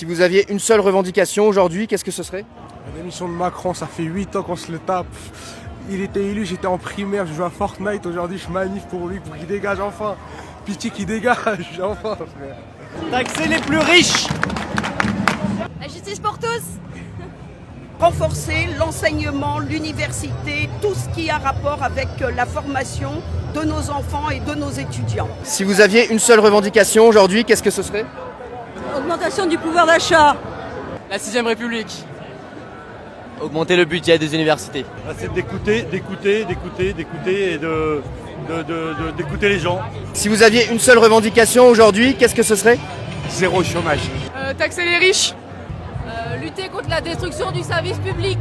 Si vous aviez une seule revendication aujourd'hui, qu'est-ce que ce serait? La démission de Macron, ça fait 8 ans qu'on se le tape. Il était élu, j'étais en primaire, je joue à Fortnite. Aujourd'hui, je manif pour lui, pour qu'il dégage enfin. Pitié qu'il dégage, enfin, frère. Taxer les plus riches. La justice pour tous. Renforcer l'enseignement, l'université, tout ce qui a rapport avec la formation de nos enfants et de nos étudiants. Si vous aviez une seule revendication aujourd'hui, qu'est-ce que ce serait? Augmentation du pouvoir d'achat. La 6ème République. Augmenter le budget des universités. C'est d'écouter et d'écouter les gens. Si vous aviez une seule revendication aujourd'hui, qu'est-ce que ce serait? Zéro chômage. Taxer les riches. Lutter contre la destruction du service public.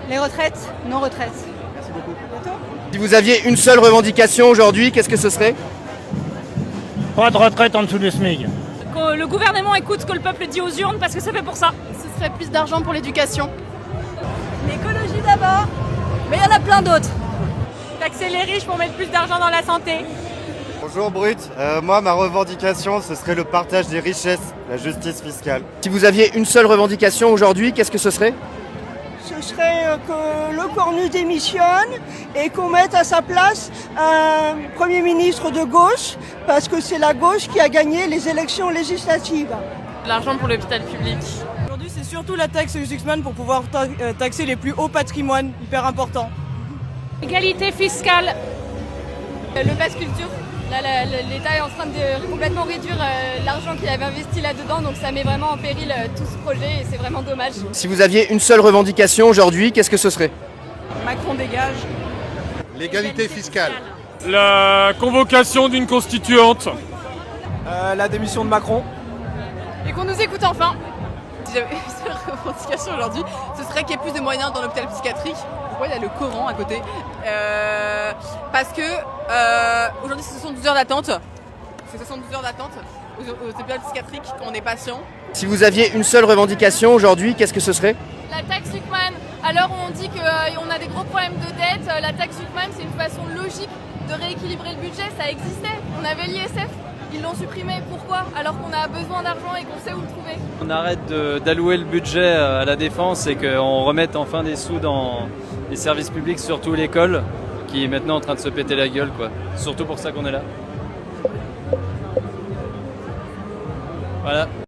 Les retraites, non-retraites. Si vous aviez une seule revendication aujourd'hui, qu'est-ce que ce serait? Pas de retraite en dessous du SMIC. Que le gouvernement écoute ce que le peuple dit aux urnes parce que c'est fait pour ça. Ce serait plus d'argent pour l'éducation. L'écologie d'abord, mais il y en a plein d'autres. Taxer les riches pour mettre plus d'argent dans la santé. Bonjour Brut, moi ma revendication ce serait le partage des richesses, la justice fiscale. Si vous aviez une seule revendication aujourd'hui, qu'est-ce que ce serait? Ce serait que le Cornu démissionne et qu'on mette à sa place un Premier ministre de gauche, parce que c'est la gauche qui a gagné les élections législatives. L'argent pour l'hôpital public. Aujourd'hui, c'est surtout la taxe Zuxman pour pouvoir taxer les plus hauts patrimoines, hyper important. Égalité fiscale. Le pass culture. Là, l'État est en train de complètement réduire l'argent qu'il avait investi là-dedans, donc ça met vraiment en péril tout ce projet et c'est vraiment dommage. Si vous aviez une seule revendication aujourd'hui, qu'est-ce que ce serait? Macron dégage. L'égalité fiscale. La convocation d'une constituante. La démission de Macron. Et qu'on nous écoute enfin. Si j'avais une seule revendication aujourd'hui, ce serait qu'il y ait plus de moyens dans l'hôpital psychiatrique. Pourquoi il y a le Coran à côté? Parce que aujourd'hui c'est 72 heures d'attente. C'est 72 heures d'attente aux hôpitaux psychiatriques quand on est patient. Si vous aviez une seule revendication aujourd'hui, qu'est-ce que ce serait? La taxe Zuxman, à l'heure où on dit qu'on a des gros problèmes de dette, la taxe Zuxman c'est une façon logique de rééquilibrer le budget, ça existait. On avait l'ISF, ils l'ont supprimé. Pourquoi? Alors qu'on a besoin d'argent et qu'on sait où le trouver. On arrête d'allouer le budget à la défense et qu'on remette enfin des sous dans les services publics, surtout l'école, qui est maintenant en train de se péter la gueule, quoi. Surtout pour ça qu'on est là. Voilà.